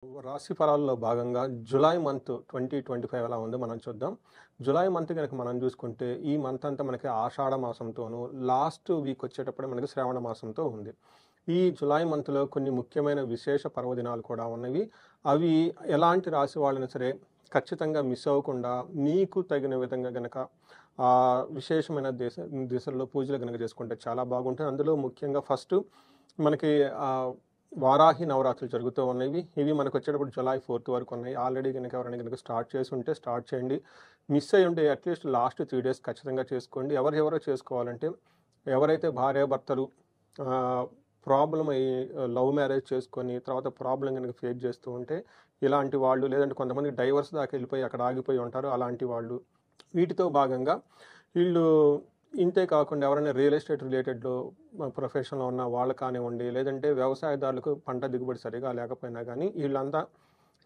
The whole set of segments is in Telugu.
రాశి ఫలాల్లో భాగంగా జులై మంత్ 2025 ఎలా ఉందో మనం చూద్దాం. జులై మంత్ గనక మనం చూసుకుంటే, ఈ మంత్ అంతా మనకి ఆషాఢ మాసంతోనూ, లాస్ట్ వీక్ వచ్చేటప్పుడు మనకి శ్రావణ మాసంతో ఉంది. ఈ జులై మంత్‌లో కొన్ని ముఖ్యమైన విశేష పర్వదినాలు కూడా ఉన్నవి. అవి ఎలాంటి రాశి వాళ్ళైనా సరే ఖచ్చితంగా మిస్ అవ్వకుండా మీకు తగిన విధంగా గనక విశేషమైన దిశల్లో పూజలు గనక చేసుకుంటే చాలా బాగుంటుంది. అందులో ముఖ్యంగా ఫస్టు మనకి వారాహి నవరాత్రులు జరుగుతూ ఉన్నవి. ఇవి మనకు వచ్చేటప్పుడు జులై 4th వరకు ఉన్నాయి. ఆల్రెడీ గనక ఎవరైనా గనక స్టార్ట్ చేసి ఉంటే స్టార్ట్ చేయండి. మిస్ అయ్యి ఉంటే అట్లీస్ట్ లాస్ట్ 3 డేస్ ఖచ్చితంగా చేసుకోండి. ఎవరెవరో చేసుకోవాలంటే ఎవరైతే భార్యాభర్తలు ప్రాబ్లమ్ అయ్యి లవ్ మ్యారేజ్ చేసుకొని తర్వాత ప్రాబ్లమ్ గనక ఫేస్ చేస్తూ ఉంటే ఇలాంటి వాళ్ళు, లేదంటే కొంతమంది డైవర్స్ దాకా వెళ్ళిపోయి అక్కడ ఆగిపోయి ఉంటారు. అలాంటి వాళ్ళు వీటితో భాగంగా వీళ్ళు ఇంతే కాకుండా ఎవరైనా రియల్ ఎస్టేట్ రిలేటెడ్‌లో ప్రొఫెషన్‌లో ఉన్న వాళ్ళు కానివ్వండి, లేదంటే వ్యవసాయదారులకు పంట దిగుబడి సరిగా లేకపోయినా గానీ, వీళ్ళంతా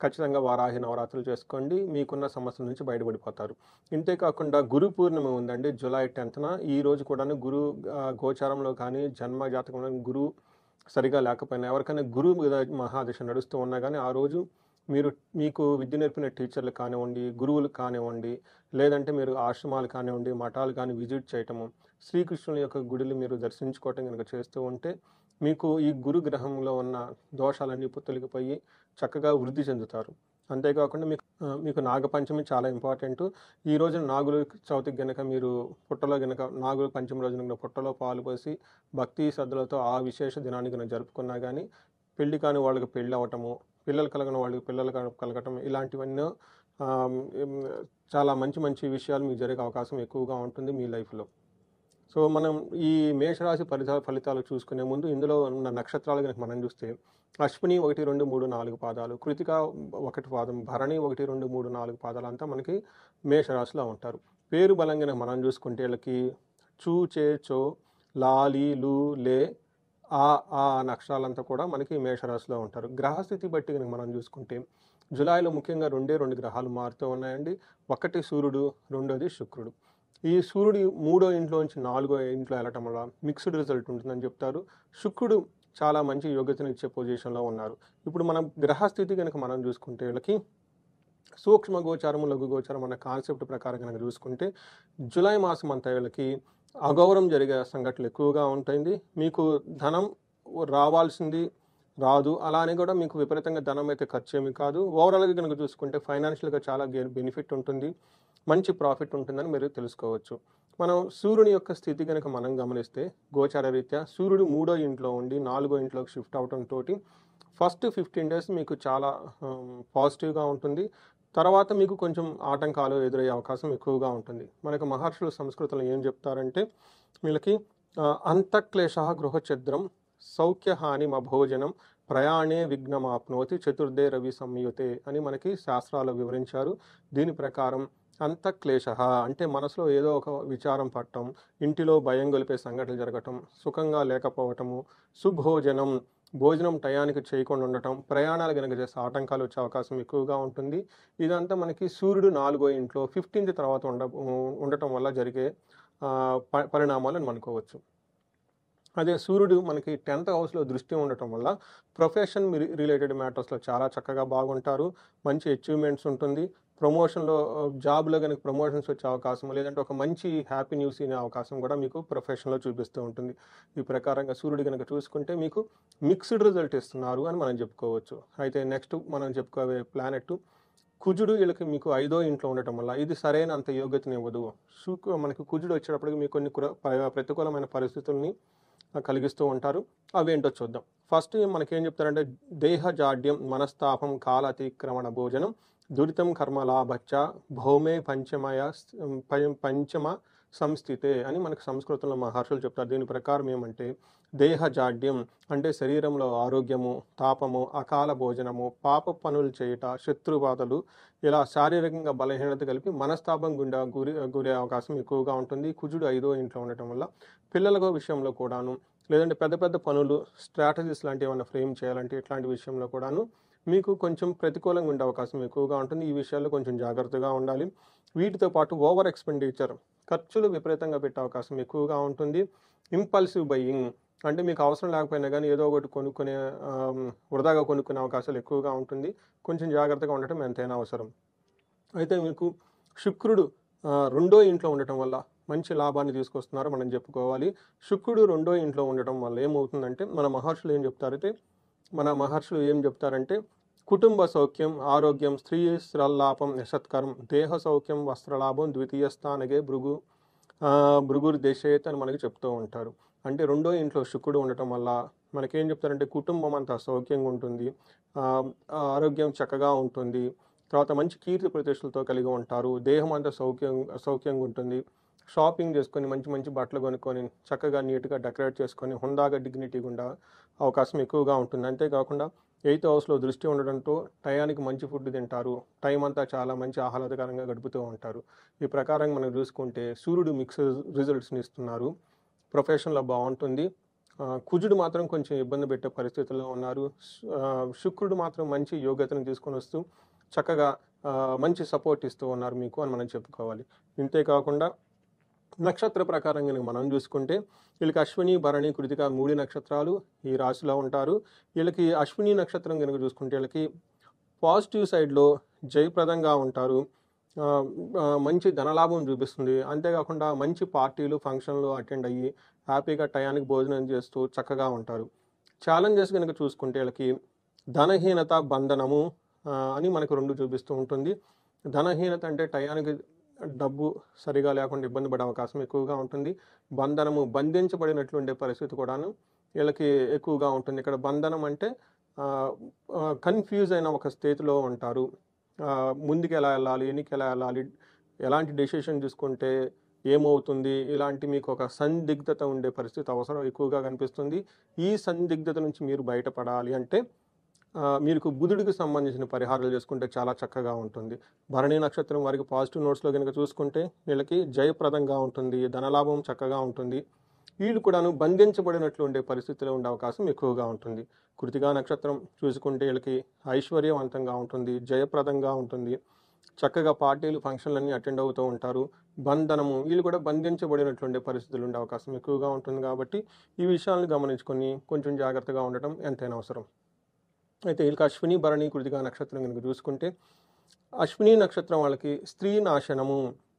ఖచ్చితంగా వారాహి నవరాత్రులు చేసుకోండి. మీకున్న సమస్యల నుంచి బయటపడిపోతారు. ఇంతే కాకుండా గురు పూర్ణిమ ఉందండి జులై 10న. ఈ రోజు కూడాను గోచారంలో కానీ, జన్మ జాతకంలో గురువు సరిగా లేకపోయినా, ఎవరికైనా గురువు మహాదశ నడుస్తూ ఉన్నా గానీ, ఆ రోజు మీకు విద్య నేర్పిన టీచర్లు కానివ్వండి, గురువులు కానివ్వండి, లేదంటే మీరు ఆశ్రమాలు కానివ్వండి, మఠాలు కానీ విజిట్ చేయటము, శ్రీకృష్ణుని యొక్క గుడులు మీరు దర్శించుకోవటం గనక చేస్తూ ఉంటే, మీకు ఈ గురు గ్రహంలో ఉన్న దోషాలన్నీ తొలగిపోయి చక్కగా వృద్ధి చెందుతారు. అంతేకాకుండా మీకు నాగపంచమి చాలా ఇంపార్టెంటు. ఈ రోజున నాగుల చవితికి గనక మీరు పుట్టలో గనక నాగుల పంచమి రోజున గనక పుట్టలో పాలు పోసి భక్తి శ్రద్ధలతో ఆ విశేష దినాన్ని గనక జరుపుకున్నా గానీ, పెళ్లి కాని వాళ్ళకి పెళ్ళి అవ్వటము, పిల్లలు కలగని వాళ్ళకి పిల్లలు కలగటం, ఇలాంటివన్నీ చాలా మంచి మంచి విషయాలు మీకు జరిగే అవకాశం ఎక్కువగా ఉంటుంది మీ లైఫ్‌లో. సో, మనం ఈ మేషరాశి ఫలితాలు చూసుకునే ముందు ఇందులో ఉన్న నక్షత్రాలు గనక మనం చూస్తే, అశ్విని 1, 2, 3, 4 పాదాలు, కృతిక 1 పాదం, భరణి 1, 2, 3, 4 పాదాలంతా మనకి మేషరాశిలో ఉంటారు. పేరు బలం గనక మనం చూసుకుంటే వీళ్ళకి చూ, చే, చో, లా, లి, లు, లే, ఆ నక్షత్రాలంతా కూడా మనకి మేషరాశిలో ఉంటారు. గ్రహస్థితి బట్టి గనక మనం చూసుకుంటే, జులైలో ముఖ్యంగా 2 గ్రహాలు మారుతూ ఉన్నాయండి. ఒకటి సూర్యుడు, రెండోది శుక్రుడు. ఈ సూర్యుడు 3వ ఇంట్లోంచి 4వ ఇంట్లో వెళ్ళటం వల్ల మిక్స్డ్ రిజల్ట్ ఉంటుందని చెప్తారు. శుక్రుడు చాలా మంచి యోగ్యతనిచ్చే పొజిషన్‌లో ఉన్నారు. ఇప్పుడు మనం గ్రహస్థితి గనక మనం చూసుకుంటే వీళ్ళకి సూక్ష్మ గోచారము, లఘు గోచారం అన్న కాన్సెప్ట్ ప్రకారం కనుక చూసుకుంటే, జులై మాసం అంతా వీళ్ళకి అగౌరవం జరిగే సంఘటనలు ఎక్కువగా ఉంటుంది. మీకు ధనం రావాల్సింది రాదు. అలానే కూడా మీకు విపరీతంగా ధనం అయితే ఖర్చేమీ కాదు. ఓవరాల్‌గా కనుక చూసుకుంటే ఫైనాన్షియల్‌గా చాలా బెనిఫిట్ ఉంటుంది. మంచి ప్రాఫిట్ ఉంటుందని మీరు తెలుసుకోవచ్చు. మనం సూర్యుని యొక్క స్థితి గనక మనం గమనిస్తే గోచార రీత్యా సూర్యుడు 3వ ఇంట్లో ఉండి 4వ ఇంట్లోకి షిఫ్ట్ అవ్వటంతోటి ఫస్ట్ 15 డేస్ మీకు చాలా పాజిటివ్‌గా ఉంటుంది. తర్వాత మీకు కొంచెం ఆటంకాలు ఎదురయ్యే అవకాశం ఎక్కువగా ఉంటుంది. మనకు మహర్షులు సంస్కృతంలో ఏం చెప్తారంటే, వీళ్ళకి అంతఃక్లేశః గృహఛిద్రం సౌఖ్యహానిమభోజనం ప్రయాణే విఘ్నమాప్నోతి చతుర్థే రవి సంయుతే అని మనకి శాస్త్రాలు వివరించారు. దీని ప్రకారం అంతఃక్లేశః అంటే మనసులో ఏదో ఒక విచారం పట్టడం, ఇంటిలో భయం గొలిపే సంఘటనలు జరగటం, సుఖంగా లేకపోవటము, సుభోజనం భోజనం టయానికి చేయకుండా ఉండటం, ప్రయాణాలు గనక చేస్తే ఆటంకాలు వచ్చే అవకాశం ఎక్కువగా ఉంటుంది. ఇదంతా మనకి సూర్యుడు 4వ ఇంట్లో 15th తర్వాత ఉండటం వల్ల జరిగే పరిణామాలని అనుకోవచ్చు. అదే సూర్యుడు మనకి 10th హౌస్‌లో దృష్టి ఉండటం వల్ల ప్రొఫెషన్ రిలేటెడ్ మ్యాటర్స్‌లో చాలా చక్కగా బాగుంటారు. మంచి అచీవ్‌మెంట్స్ ఉంటుంది. ప్రమోషన్‌లో జాబ్‌లో గనక ప్రమోషన్స్ వచ్చే అవకాశం, లేదంటే ఒక మంచి హ్యాపీ న్యూస్ వినే అవకాశం కూడా మీకు ప్రొఫెషన్‌లో చూపిస్తూ ఉంటుంది. ఈ ప్రకారంగా సూర్యుడు గనక చూసుకుంటే మీకు మిక్స్డ్ రిజల్ట్ ఇస్తున్నారు అని మనం చెప్పుకోవచ్చు. అయితే నెక్స్ట్ మనం చెప్పుకోబోయే ప్లానెట్ కుజుడు. వీళ్ళకి మీకు 5వ ఇంట్లో ఉండటం వల్ల ఇది సరైన అంత యోగ్యతనివ్వదు. మనకి కుజుడు వచ్చేటప్పటికి మీకు కొన్ని ప్రతికూలమైన పరిస్థితుల్ని కలిగిస్తూ ఉంటారు. అవేంటో చూద్దాం. ఫస్ట్ మనకేం చెప్తారంటే, దేహజాడ్యం మనస్తాపం కాలాతిక్రమణ భోజనం దురితం కర్మలాభచ్చ భౌమే పంచమ సంస్థితే అని మనకు సంస్కృతంలో మహర్షులు చెప్తారు. దీని ప్రకారం ఏమంటే, దేహజాడ్యం అంటే శరీరంలో ఆరోగ్యము, తాపము, అకాల భోజనము, పాప పనులు చేయుట, శత్రుబాధలు, ఇలా శారీరకంగా బలహీనత కలిపి మనస్తాపం గురే అవకాశం ఎక్కువగా ఉంటుంది. కుజుడు 5వ ఇంట్లో ఉండటం వల్ల పిల్లల విషయంలో కూడాను, లేదంటే పెద్ద పెద్ద పనులు, స్ట్రాటజీస్ లాంటివి ఏమైనా ఫ్రేమ్ చేయాలంటే ఇట్లాంటి విషయంలో కూడాను మీకు కొంచెం ప్రతికూలంగా ఉండే అవకాశం ఎక్కువగా ఉంటుంది. ఈ విషయాల్లో కొంచెం జాగ్రత్తగా ఉండాలి. వీటితో పాటు ఓవర్ ఎక్స్‌పెండిచర్ ఖర్చులు విపరీతంగా పెట్టే అవకాశం ఎక్కువగా ఉంటుంది. ఇంపల్సివ్ బయింగ్ అంటే మీకు అవసరం లేకపోయినా గానీ ఏదో ఒకటి కొనుక్కునే వృధాగా కొనుక్కునే అవకాశాలు ఎక్కువగా ఉంటుంది. కొంచెం జాగ్రత్తగా ఉండటం ఎంతైనా అవసరం. అయితే మీకు శుక్రుడు రెండో ఇంట్లో ఉండటం వల్ల మంచి లాభాన్ని తీసుకొస్తున్నారు మనం చెప్పుకోవాలి. శుక్రుడు రెండో ఇంట్లో ఉండటం వల్ల ఏమవుతుందంటే మన మహర్షులు ఏం చెప్తారంటే కుటుంబ సౌఖ్యం, ఆరోగ్యం, స్త్రీ శ్రల్లాపం, యశత్కరం, దేహ సౌఖ్యం, వస్త్రలాభం, ద్వితీయ స్థానగే భృగుర్ దేశేత్ అని మనకి చెప్తూ ఉంటారు. అంటే రెండో ఇంట్లో శుక్రుడు ఉండటం వల్ల మనకేం చెప్తారంటే కుటుంబం అంతా సౌఖ్యంగా ఉంటుంది, ఆరోగ్యం చక్కగా ఉంటుంది, తర్వాత మంచి కీర్తి ప్రతిష్టలతో కలిగి ఉంటారు, దేహం అంతా సౌఖ్యంగా ఉంటుంది, షాపింగ్ చేసుకొని మంచి మంచి బట్టలు కొనుక్కొని చక్కగా నీట్గా డెకరేట్ చేసుకొని హుందాగా డిగ్నిటీగా ఉండే అవకాశం ఎక్కువగా ఉంటుంది. అంతేకాకుండా 8th హౌస్లో దృష్టి ఉండడంతో టయానికి మంచి ఫుడ్ తింటారు, టైం అంతా చాలా మంచి ఆహ్లాదకరంగా గడుపుతూ ఉంటారు. ఈ ప్రకారంగా మనం చూసుకుంటే సూర్యుడు మిక్స్డ్ రిజల్ట్స్ని ఇస్తున్నారు, ప్రొఫెషన్లో బాగుంటుంది. కుజుడు మాత్రం కొంచెం ఇబ్బంది పెట్టే పరిస్థితుల్లో ఉన్నారు. శుక్రుడు మాత్రం మంచి యోగ్యతను తీసుకొని వస్తూ చక్కగా మంచి సపోర్ట్ ఇస్తూ ఉన్నారు మీకు అని మనం చెప్పుకోవాలి. ఇంతేకాకుండా నక్షత్ర ప్రకారం కనుక మనం చూసుకుంటే వీళ్ళకి అశ్విని, భరణి, కృతిక 3 నక్షత్రాలు ఈ రాశిలో ఉంటారు. వీళ్ళకి అశ్విని నక్షత్రం కనుక చూసుకుంటే వీళ్ళకి పాజిటివ్ సైడ్లో జయప్రదంగా ఉంటారు, మంచి ధనలాభం చూపిస్తుంది. అంతేకాకుండా మంచి పార్టీలు, ఫంక్షన్లు అటెండ్ అయ్యి హ్యాపీగా టయానికి భోజనం చేస్తూ చక్కగా ఉంటారు. ఛాలెంజెస్ కనుక చూసుకుంటే వీళ్ళకి ధనహీనత, బంధనము అని మనకు 2 చూపిస్తూ ఉంటుంది. ధనహీనత అంటే టయానికి డబ్బు సరిగా లేకుండా ఇబ్బంది పడే అవకాశం ఎక్కువగా ఉంటుంది. బంధనము, బంధించబడినట్లు ఉండే పరిస్థితి కూడాను వీళ్ళకి ఎక్కువగా ఉంటుంది. ఇక్కడ బంధనం అంటే కన్ఫ్యూజ్ అయిన ఒక స్థితిలో ఉంటారు. ముందుకు ఎలా వెళ్ళాలి, వెనక్కి ఎలా వెళ్ళాలి, ఎలాంటి డెసిషన్ తీసుకుంటే ఏమవుతుంది, ఇలాంటి మీకు ఒక సందిగ్ధత ఉండే పరిస్థితి అవసరం ఎక్కువగా కనిపిస్తుంది. ఈ సందిగ్ధత నుంచి మీరు బయటపడాలి అంటే మీకు బుధుడికి సంబంధించిన పరిహారాలు చేసుకుంటే చాలా చక్కగా ఉంటుంది. భరణి నక్షత్రం వారికి పాజిటివ్ నోట్స్లో కనుక చూసుకుంటే వీళ్ళకి జయప్రదంగా ఉంటుంది, ధనలాభం చక్కగా ఉంటుంది. వీళ్ళు కూడాను బంధించబడినట్లు ఉండే పరిస్థితిలో ఉండే అవకాశం ఎక్కువగా ఉంటుంది. కృతికా నక్షత్రం చూసుకుంటే వీళ్ళకి ఐశ్వర్యవంతంగా ఉంటుంది, జయప్రదంగా ఉంటుంది, చక్కగా పార్టీలు, ఫంక్షన్లన్నీ అటెండ్ అవుతూ ఉంటారు. బంధనము, వీళ్ళు కూడా బంధించబడినట్లు ఉండే పరిస్థితులు ఉండే అవకాశం ఎక్కువగా ఉంటుంది. కాబట్టి ఈ విషయాలను గమనించుకొని కొంచెం జాగ్రత్తగా ఉండటం ఎంతైనా అవసరం. అయితే వీళ్ళకి అశ్విని, భరణి, కృతికా నక్షత్రం కనుక చూసుకుంటే అశ్విని నక్షత్రం వాళ్ళకి స్త్రీ నాశనము,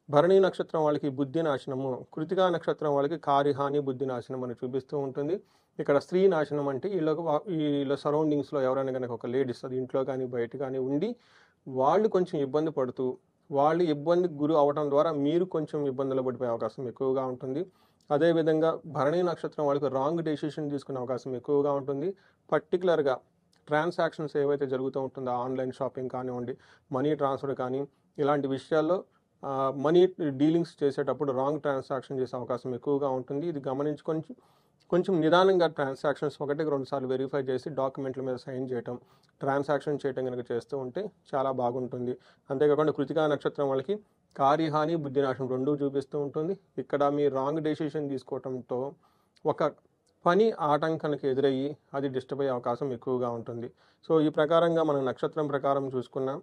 భరణి నక్షత్రం వాళ్ళకి బుద్ధి నాశనము, కృతికా నక్షత్రం వాళ్ళకి కార్యహాని, బుద్ధి నాశనం అని చూపిస్తూ ఉంటుంది. ఇక్కడ స్త్రీ నాశనం అంటే వీళ్ళ సరౌండింగ్స్లో ఎవరైనా కనుక ఒక లేడీస్, అది ఇంట్లో కానీ బయట కానీ ఉండి వాళ్ళు కొంచెం ఇబ్బంది పడుతూ వాళ్ళు ఇబ్బందికి గురి అవడం ద్వారా మీరు కొంచెం ఇబ్బందులు పడిపోయే అవకాశం ఎక్కువగా ఉంటుంది. అదేవిధంగా భరణి నక్షత్రం వాళ్ళకి రాంగ్ డెసిషన్ తీసుకునే అవకాశం ఎక్కువగా ఉంటుంది. పర్టికులర్గా ట్రాన్సాక్షన్స్ ఏవైతే జరుగుతూ ఉంటుందో ఆన్లైన్ షాపింగ్ కానివ్వండి, మనీ ట్రాన్స్ఫర్ కానీ ఇలాంటి విషయాల్లో మనీ డీలింగ్స్ చేసేటప్పుడు రాంగ్ ట్రాన్సాక్షన్ చేసే అవకాశం ఎక్కువగా ఉంటుంది. ఇది గమనించుకొని కొంచెం నిదానంగా ట్రాన్సాక్షన్స్ 1-2 సార్లు వెరిఫై చేసి డాక్యుమెంట్ల మీద సైన్ చేయటం, ట్రాన్సాక్షన్ చేయటం కనుక చేస్తూ ఉంటే చాలా బాగుంటుంది. అంతేకాకుండా కృతికా నక్షత్రం వాళ్ళకి కార్యహాని, బుద్ధినాశం 2 చూపిస్తూ ఉంటుంది. ఇక్కడ మీ రాంగ్ డెసిషన్ తీసుకోవడంతో ఒక పని ఆటంకానికి ఎదురయ్యి అది డిస్టర్బ్ అయ్యే అవకాశం ఎక్కువగా ఉంటుంది. సో ఈ ప్రకారంగా మనం నక్షత్రం ప్రకారం చూసుకున్నాం.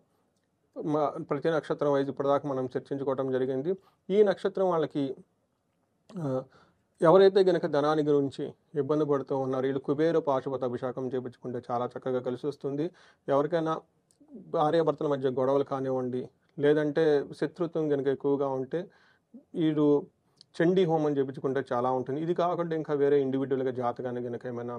ప్రతి నక్షత్రం వైజ్ ఇప్పటిదాకా మనం చర్చించుకోవడం జరిగింది. ఈ నక్షత్రం వాళ్ళకి ఎవరైతే గనక ధనాన్ని గురించి ఇబ్బంది పడుతూ ఉన్నారో వీళ్ళు కుబేర పాశుపత అభిషేకం చేయించుకుంటే చాలా చక్కగా కలిసి వస్తుంది. ఎవరికైనా భార్యాభర్తల మధ్య గొడవలు కానివ్వండి, లేదంటే శత్రుత్వం కనుక ఎక్కువగా ఉంటే వీళ్ళు చండీ హోమం చేయించుకుంటే చాలా ఉంటుంది. ఇది కాకుండా ఇంకా వేరే ఇండివిజువల్గా జాతకాన్ని కనుక ఏమైనా